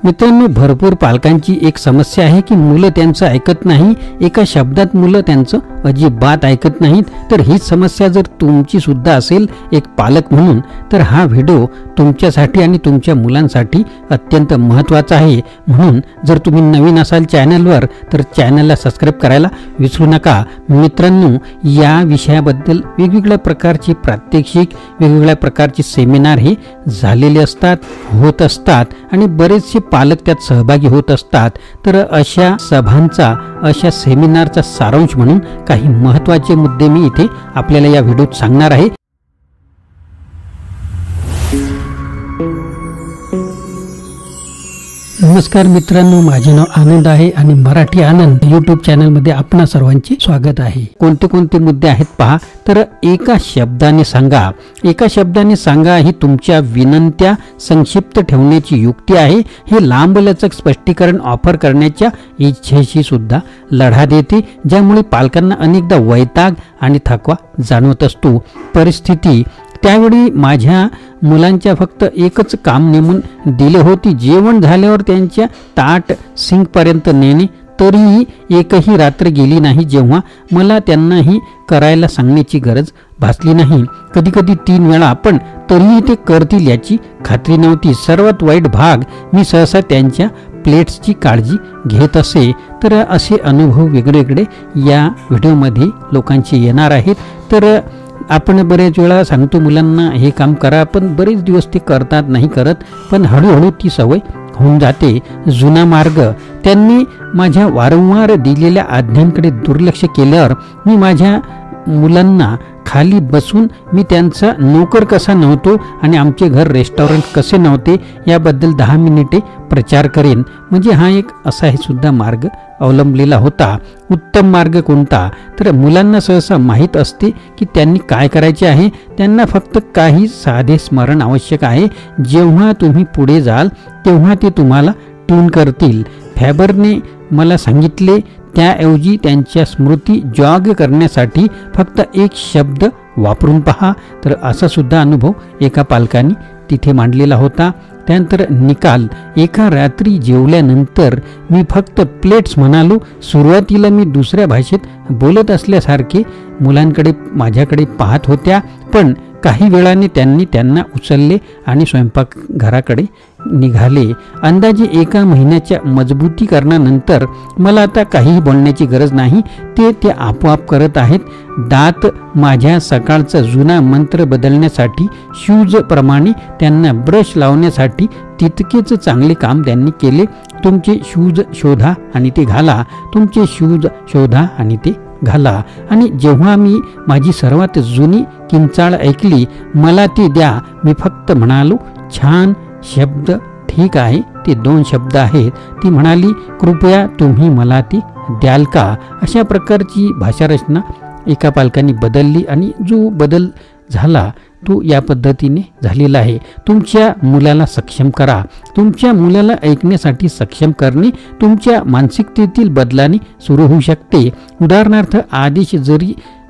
मित्रांनो, भरपूर पालकांची एक समस्या आहे की मुलं त्यांचं ऐकत नाही. एका शब्दात मुलं त्यांचं अजिबात ऐकत नाहीत. तर हीच समस्या जर तुमची सुद्धा असेल एक पालक म्हणून, तर हा व्हिडिओ तुमच्यासाठी आणि तुमच्या मुलांसाठी अत्यंत महत्त्वाचा आहे. म्हणून जर तुम्ही नवीन असाल चॅनलवर तर चॅनलला सबस्क्राईब करायला विसरू नका. मित्रांनो, या विषयाबद्दल वेगवेगळ्या प्रकारचे प्रात्यक्षिक, वेगवेगळ्या प्रकारचे सेमिनार हे झालेले असतात, होत असतात आणि बरेचसे पालक त्यात सहभागी होत असतात. तर अशा सभांचा, अशा सेमिनारचा सारांश म्हणून काही महत्त्वाचे मुद्दे मी इथे आपल्याला या व्हिडिओत सांगणार आहे. नमस्कार मित्रांनो, माझे नाव आनंद आहे आणि मराठी आनंद यूट्यूब चॅनलमध्ये आपणा सर्वांचे स्वागत आहे. कोणते कोणते मुद्दे आहेत पहा. तर एका शब्दाने सांगा. एका शब्दाने सांगा ही तुमच्या विनंत्या संक्षिप्त ठेवण्याची युक्ती आहे. हे लांबलचक स्पष्टीकरण ऑफर करण्याच्या इच्छेशी सुद्धा लढा देते, ज्यामुळे पालकांना अनेकदा वैताग आणि थकवा जाणवत असतो. परिस्थिती: त्यावेळी माझ्या मुलांच्या फक्त एकच काम नेमून दिले होते, जेवण झाल्यावर त्यांच्या ताट सिंकपर्यंत नेणे. तरीही एकही रात्र गेली नाही जेव्हा मला त्यांनाही करायला सांगण्याची गरज भासली नाही. कधीकधी 3 वेळा, पण तरीही ते करतील याची खात्री नव्हती. सर्वात वाईट भाग, मी सहसा त्यांच्या प्लेट्सची काळजी घेत असे. तर असे अनुभव वेगवेगळे या व्हिडिओमध्ये लोकांचे येणार आहेत. तर आपण बरेच वेळा सांगतो मुलांना हे काम करा, पण बरेच दिवस ते करतात नाही करत, पण हळूहळू ती सवय होऊन जाते. जुना मार्ग: त्यांनी माझ्या वारंवार दिलेल्या आज्ञांकडे दुर्लक्ष केल्यावर मी माझ्या मुलांना खाली बसून मी त्यांचा नोकर कसा नव्हतो आणि आमचे घर रेस्टॉरंट कसे नव्हते याबद्दल 10 मिनिटे प्रचार करेन. म्हणजे हा एक असा हे सुद्धा मार्ग अवलंबलेला होता. उत्तम मार्ग कोणता? तर मुलांना सहसा माहीत असते की त्यांनी काय करायचे आहे. त्यांना फक्त काही साधे स्मरण आवश्यक आहे. जेव्हा तुम्ही पुढे जाल तेव्हा ते तुम्हाला ट्यून करतील. फॅबरने मला सांगितले, त्याऐवजी त्यांच्या स्मृती जॉग करण्यासाठी फक्त एक शब्द वापरून पहा. तर असा सुद्धा अनुभव एका पालकाने तिथे मांडलेला होता. त्यानंतर निकाल: एका रात्री जेवल्यानंतर मी फक्त प्लेट्स म्हणालो. सुरुवातीला मी दुसऱ्या भाषेत बोलत असल्यासारखे मुलांकडे माझ्याकडे पाहत होत्या, पण काही वेळाने त्यांनी त्यांना उचलले आणि स्वयंपाकघराकडे निघाले. अंदाजे 1 महिन्याच्या मजबूतीकरणानंतर मला आता काहीही बोलण्याची गरज नाही. ते आपोआप करत आहेत. दात: माझ्या सकाळचा जुना मंत्र बदलण्यासाठी शूज प्रमाणे त्यांना ब्रश लावण्यासाठी तितकेच चांगले काम त्यांनी केले. तुमचे शूज शोधा आणि ते घाला. तुमचे शूज शोधा आणि ते घाला. आणि जेव्हा मी माझी सर्वात जुनी किंचाळ ऐकली, मला ती द्या, मी फक्त म्हणालो, छान शब्द, ठीक आहे. ते 2 शब्द आहेत. ती म्हणाली, कृपया तुम्ही मला ती द्याल का? अशा प्रकारची भाषारचना एका पालकाने बदलली आणि जो बदल झाला तो या पद्धतीने झालेला आहे. तुमच्या मुलाला सक्षम करा. तुमच्या मुलाला ऐकण्यासाठी सक्षम करणे तुमच्या मानसिकतेतील बदलाने सुरू होऊ शकते. उदाहरणार्थ, आदेश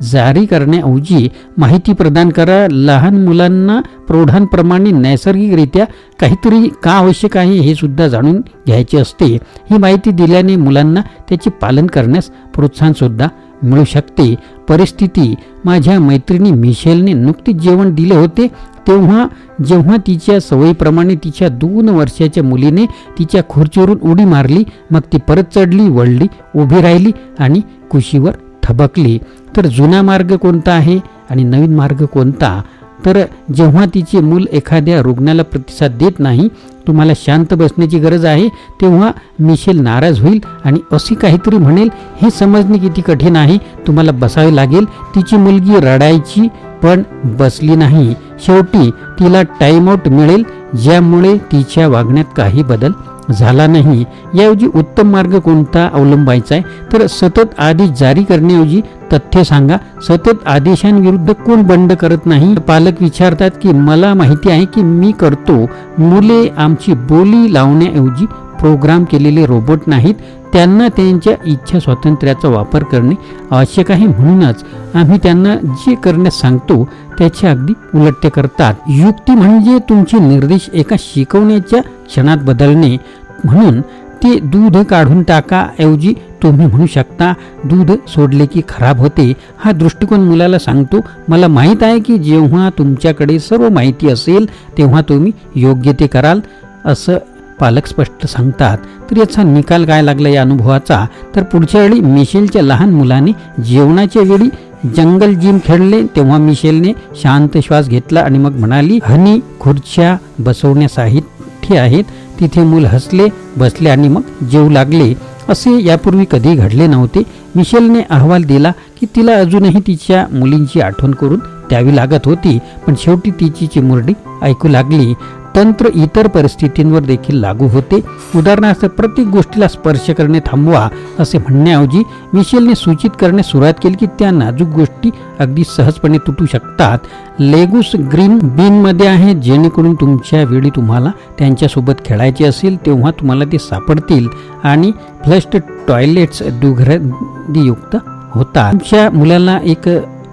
जारी करण्याऐवजी माहिती प्रदान करा. लहान मुलांना प्रौढांप्रमाणे नैसर्गिकरित्या काहीतरी का आवश्यक आहे हे सुद्धा जाणून घ्यायचे असते. ही माहिती दिल्याने मुलांना त्याचे पालन करण्यास प्रोत्साहन सुद्धा मिळू शकते. परिस्थिती: माझ्या मैत्रिणी मिशेलने नुकतीच जेवण दिले होते तेव्हा जेव्हा तिच्या सवयीप्रमाणे तिच्या 2 वर्षाच्या मुलीने तिच्या खुर्चीवरून उडी मारली, मग ती परत चढली, वळली, उभी राहिली आणि कुशीवर थबकली. तर जुना मार्ग कोणता आहे आणि नवीन मार्ग कोणता? तर जेव्हा तिचे मूल एखाद्या रुग्णाला प्रतिसाद देत नाही, तुम्हाला शांत बसण्याची गरज आहे, तेव्हा मिशेल नाराज होईल आणि अशी काहीतरी म्हणेल. हे समजणे किती कठीण आहे. तुम्हाला बसावे लागेल. तिची मुलगी रडायची पण बसली नाही. शेवटी तिला टाइमआउट मिळेल, ज्यामुळे तिच्या वागण्यात काही बदल झाला नाही. याऐवजी उत्तम मार्ग कोणता अवलंबायचा आहे? तर सतत आदेश जारी करण्याऐवजी तथ्य सांगा. सतत आदेशांविरुद्ध कोण बंड करत नाही? पालक विचारतात की मला माहिती आहे की मी करतो. मुले आमची बोली लावण्याऐवजी प्रोग्राम केलेले रोबोट नाहीत. त्यांना त्यांच्या इच्छा स्वातंत्र्याचा वापर करणे आवश्यक आहे. म्हणूनच आम्ही त्यांना जे करण्यास सांगतो त्याचे अगदी उलट ते करतात. युक्ती म्हणजे तुमचे निर्देश एका शिकवण्याच्या क्षणात बदलणे. म्हणून ते दूध काढून टाका ऐवजी तुम्ही म्हणू शकता दूध सोडले की खराब होते. हा दृष्टिकोन मुलाला सांगतो, मला माहीत आहे की जेव्हा तुमच्याकडे सर्व माहिती असेल तेव्हा तुम्ही योग्य ते कराल, असं पालक स्पष्ट सांगतात. तर याचा निकाल काय लागला या अनुभवाचा, तर पुढच्या वेळी मिशेलच्या लहान मुलाने जेवणाच्या वेळी जंगल जिम खेळले तेव्हा मिशेलने शांत श्वास घेतला आणि मग म्हणाली, हनी खुर्च्या बसवण्यासाठी आहेत. तिथे मूल हसले, बसले आणि मग जेवू लागले. असे यापूर्वी कधी घडले नव्हते. मिशेलने अहवाल दिला की तिला अजूनही तिच्या मुलींची आठवण करून द्यावी लागत होती, पण शेवटी तिची चिमुरडी ऐकू लागली. तंत्र इतर परिस्थितींवर देखील लागू होते. उदाहरणार्थ प्रत्येक गोष्टीला स्पर्श करणे थांबवा असे म्हणण्याऐवजी मिशेलने सूचित करण्यास सुरुवात केली की त्या नाजूक गोष्टी अगदी सहजपणे तुटू शकतात. लेगूस ग्रीन बिन मध्ये आहे, जेणेकरून तुमच्या वेळी तुम्हाला त्यांच्यासोबत खेळायचे असेल तेव्हा तुम्हाला ते सापडतील. आणि फ्लश्ड टॉयलेट्स दुर्गंधीयुक्त होतात. तुमच्या मुलाला एक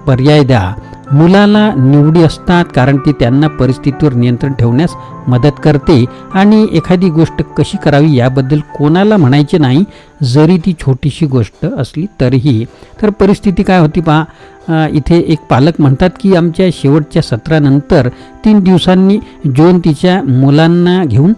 पर्याय द्या. मुलाला निवडी असतात कारण ती त्यांना परिस्थितीवर नियंत्रण ठेवण्यास मदत करते आणि एखादी गोष्ट कशी करावी याबद्दल कोणाला म्हणायचे नाही, जरी ती छोटीशी गोष्ट असली तरीही. तर परिस्थिती काय होती पहा. इथे एक पालक म्हणतात की आमच्या शेवटच्या सत्रानंतर 3 दिवसांनी जोन तिच्या मुलांना घेऊन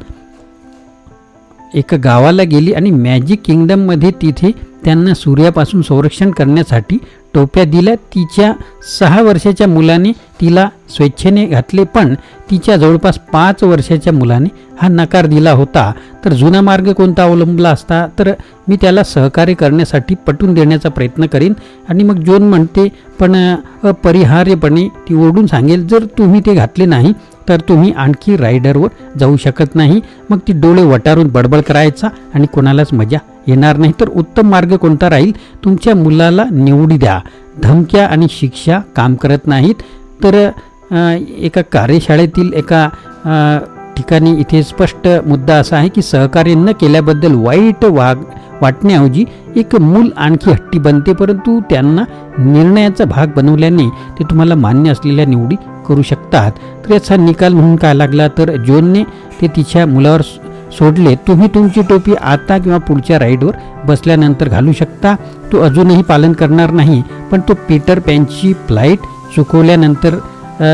एका गावाला गेली आणि मॅजिक किंगडममध्ये तिथे त्यांना सूर्यापासून संरक्षण करण्यासाठी टोप्या दिल्या. तिच्या 6 वर्षाच्या मुलाने तिला स्वेच्छेने घातले, पण तिच्या जवळपास 5 वर्षाच्या मुलाने हा नकार दिला होता. तर जुना मार्ग कोणता अवलंबला असता, तर मी त्याला सहकार्य करण्यासाठी पटवून देण्याचा प्रयत्न करीन. आणि मग जोन म्हणते, पण अपरिहार्यपणे ती ओरडून सांगेल, जर तुम्ही ते घातले नाही तर तुम्ही आणखी रायडरवर जाऊ शकत नाही. मग ती डोळे वटारून बडबड करायचा आणि कोणालाच मजा येणार नाही. तर उत्तम मार्ग कोणता राहील, तुमच्या मुलाला निवडी द्या. धमक्या आणि शिक्षा काम करत नाहीत. तर एका कार्यशाळेतील एका ठिकाणी इथे स्पष्ट मुद्दा असा आहे की सहकार्य न केल्याबद्दल वाईट वाटण्याऐवजी एक मूल आणखी हट्टी बनते, परंतु त्यांना निर्णयाचा भाग बनवल्याने ते तुम्हाला मान्य असलेल्या निवडी करू शकतात. तर याचा निकाल म्हणून काय लागला, तर जोनने ते तिच्या मुलावर सोडले. तुम्ही तुमची टोपी आता किंवा पुढच्या राईडवर बसल्यानंतर घालू शकता. तो अजूनही पालन करणार नाही, पण तो पीटर पॅनची फ्लाईट चुकवल्यानंतर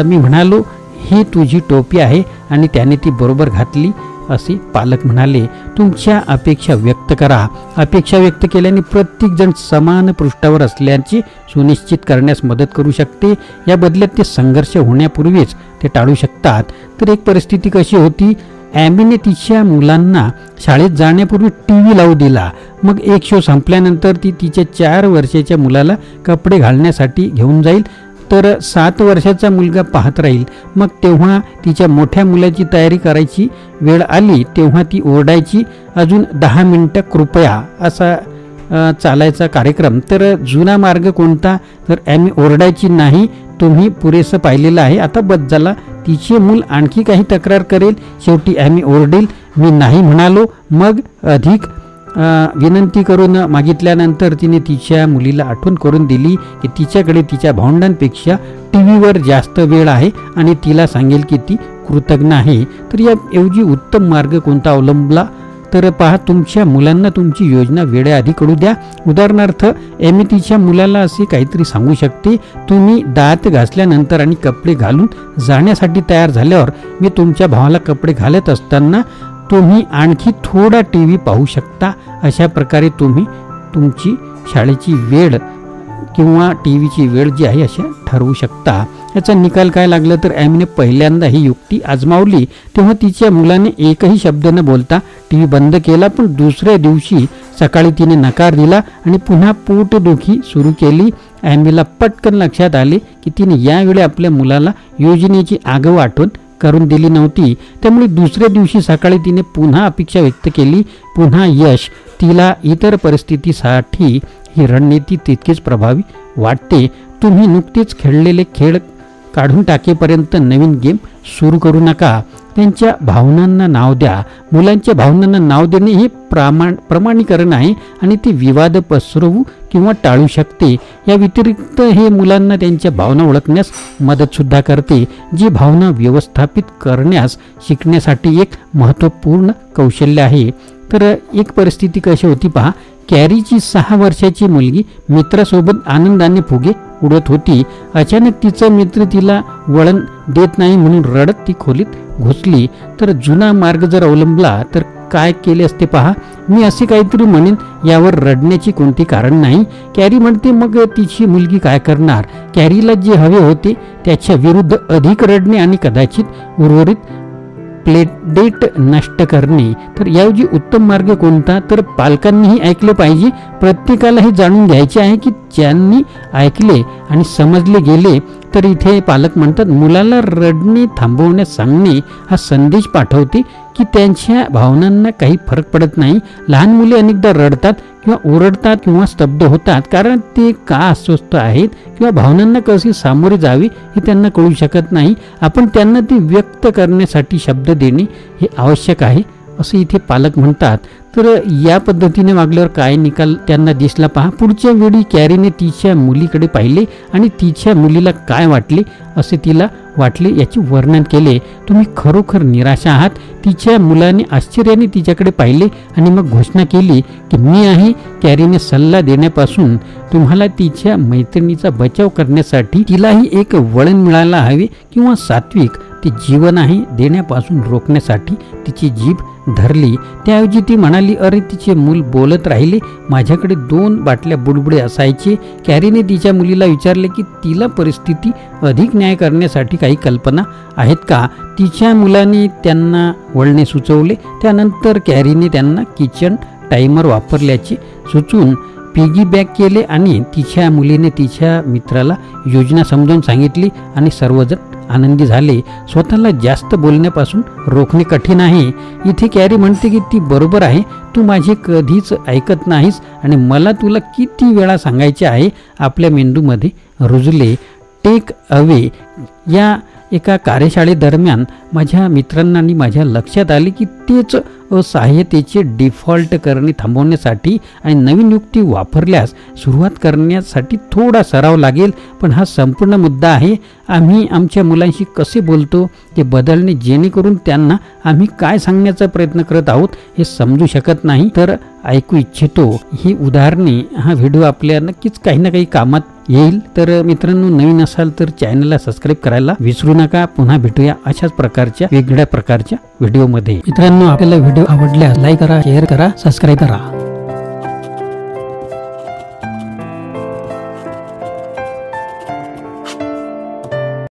मी म्हणालो, ही तुझी टोपी आहे, आणि त्याने ती बरोबर घातली असे पालक म्हणाले. तुमच्या अपेक्षा व्यक्त करा. अपेक्षा व्यक्त केल्याने प्रत्येकजण समान पृष्ठावर असल्याचे सुनिश्चित करण्यास मदत करू शकते. या बदल्यात ते संघर्ष होण्यापूर्वीच ते टाळू शकतात. तर एक परिस्थिती कशी होती, ॲमीने तिच्या मुलांना शाळेत जाण्यापूर्वी TV लावू दिला. मग एक शो संपल्यानंतर ती तिच्या 4 वर्षाच्या मुलाला कपडे घालण्यासाठी घेऊन जाईल, तर 7 वर्षाचा मुलगा पाहत राहील. मग तेव्हा तिच्या मोठ्या मुलाची तयारी करायची वेळ आली तेव्हा ती ओरडायची, अजून 10 मिनिटं कृपया, असा चालायचा कार्यक्रम. तर जुना मार्ग कोणता, तर ॲमी ओरडायची नाही, तुम्ही पुरेसं पाहिलेलं आहे, आता बस झाला. तिचे मूल आणखी काही तक्रार करेल, शेवटी ॲमी ओरडेल, मी नाही म्हणालो. मग अधिक विनंती करून मागितल्यानंतर तिने तिच्या मुलीला आठवण करून दिली की तिच्याकडे तिच्या भावंडांपेक्षा टीव्हीवर जास्त वेळ आहे आणि तिला सांगेल की ती कृतज्ञ आहे. तर याऐवजी उत्तम मार्ग कोणता अवलंबला, तर पहा, तुमच्या मुलांना तुमची योजना वेळेआधी कळू द्या. उदाहरणार्थ एमी तिच्या मुलाला असे काहीतरी सांगू शकते, तुम्ही दात घासल्यानंतर आणि कपडे घालून जाण्यासाठी तयार झाल्यावर मी तुमच्या भावाला कपडे घालत असताना तुम्ही आणखी थोडा TV पाहू शकता. अशा प्रकारे तुम्ही तुमची शाळेची वेळ किंवा TVची वेळ जी आहे अशा ठरवू शकता. याचा निकाल काय लागला, तर ॲमीने पहिल्यांदा ही युक्ती आजमावली तेव्हा तिच्या मुलाने एकही शब्द न बोलता TV बंद केला, पण दुसऱ्या दिवशी सकाळी तिने नकार दिला आणि पुन्हा पोटदुखी सुरू केली. ॲमीला पटकन लक्षात आले की तिने यावेळी आपल्या मुलाला योजनेची आगाऊ आठवण करून दिली नव्हती. त्यामुळे दुसऱ्या दिवशी सकाळी तिने पुन्हा अपेक्षा व्यक्त केली, पुन्हा यश. तिला इतर परिस्थितीसाठी ही रणनीती तितकीच प्रभावी वाटते. तुम्ही नुकतेच खेळलेले खेळ काढून टाकेपर्यंत नवीन गेम सुरू करू नका. त्यांच्या भावनांना नाव द्या. मुलांच्या भावनांना नाव देणे हे प्रमाणीकरण आहे आणि ते विवाद पसरवू किंवा टाळू शकते. या व्यतिरिक्त हे मुलांना त्यांच्या भावना ओळखण्यास मदतसुद्धा करते, जी भावना व्यवस्थापित करण्यास शिकण्यासाठी एक महत्त्वपूर्ण कौशल्य आहे. तर एक परिस्थिती कशी होती पहा. कॅरीची 6 वर्षाची मुलगी मित्रासोबत आनंदाने फुगे उडत होती. अचानक तिचा मित्र तिला वळण देत नाही म्हणून रडत ती खोलीत घुसली. तर जुना मार्ग जर अवलंबला तर काय केले असते पहा. मी असे काहीतरी म्हणेन, यावर रडण्याची कोणती कारण नाही. कॅरी म्हणते मग तिची मुलगी काय करणार. कॅरीला जे हवे होते त्याच्या विरुद्ध अधिक रडणे आणि कदाचित उर्वरित प्लेडेट नष्ट करणे. तर याऐवजी उत्तम मार्ग कोणता. तर पालकांनीही ऐकले पाहिजे. प्रत्येकाला हे जाणून घ्यायचे आहे की ज्यांनी ऐकले आणि समजले गेले. तर इथे पालक म्हणतात मुलाला रडणे थांबवण्यास सांगणे हा संदेश पाठवते की त्यांच्या भावनांना काही फरक पडत नाही. लहान मुले अनेकदा रडतात किंवा ओरडतात किंवा स्तब्ध होतात कारण ते का अस्वस्थ आहेत किंवा भावनांना कसे सामोरे जावे हे त्यांना कळू शकत नाही. आपण त्यांना ते व्यक्त करण्यासाठी शब्द देणे हे आवश्यक आहे असे इथे पालक म्हणतात. तर या पद्धतीने वागल्यावर काय निकाल त्यांना दिसला पहा. पुढच्या वेळी कॅरीने तिच्या मुलीकडे पाहिले आणि तिच्या मुलीला काय वाटले असे तिला वाटले याचे वर्णन केले. तुम्ही खरोखर निराश आहात. तिच्या मुलाने आश्चर्याने तिच्याकडे पाहिले आणि मग घोषणा केली की मी आहे. कॅरीने सल्ला देण्यापासून तुम्हाला तिच्या मैत्रिणीचा बचाव करण्यासाठी तिलाही एक वळण मिळायला हवे किंवा सात्विक ते जीवन आहे देण्यापासून रोखण्यासाठी तिची जीभ धरली. त्याऐवजी ती म्हणाली अरे तिचे मूल बोलत राहिले. माझ्याकडे 2 बाटल्या बुडबुडे असायचे. कॅरीने तिच्या मुलीला विचारले की तिला परिस्थिती अधिक न्याय करण्यासाठी काही कल्पना आहेत का. तिच्या मुलाने त्यांना वळणे सुचवले. त्यानंतर कॅरीने त्यांना किचन टायमर वापरल्याचे सुचवून पिगी बॅक केले आणि तिच्या मुलीने तिच्या मित्राला योजना समजावून सांगितली आणि सर्वजण आनंदी झाले. स्वतःला जास्त बोलण्यापासून रोखणे कठीण आहे. इथे कॅरी म्हणते की ती बरोबर आहे. तू माझे कधीच ऐकत नाहीस आणि मला तुला किती वेळा सांगायचे आहे. आपल्या मेंदूमध्ये रुजले. टेक अवे या एका कार्यशाळेदरम्यान माझ्या मित्रांना आणि माझ्या लक्षात आले की तेच असहाय्यतेचे डिफॉल्ट करणे थांबवण्यासाठी आणि नवीन युक्ती वापरल्यास सुरुवात करण्यासाठी थोडा सराव लागेल. पण हा संपूर्ण मुद्दा आहे. आम्ही आमच्या मुलांशी कसे बोलतो ते बदलणे जेणेकरून त्यांना आम्ही काय सांगण्याचा प्रयत्न करत आहोत हे समजू शकत नाही तर ऐकू इच्छितो. ही उदाहरणे हा व्हिडिओ आपल्या नक्कीच काही ना काही कामात येईल. तर मित्रांनो नवीन असाल तर चॅनलला सबस्क्राईब करायला विसरू नका. पुन्हा भेटूया अशाच प्रकारच्या वेगवेगळ्या प्रकारच्या व्हिडिओमध्ये. मित्रांनो आपल्याला व्हिडिओ आवडल्यास लाईक करा, शेअर करा, सबस्क्राईब करा.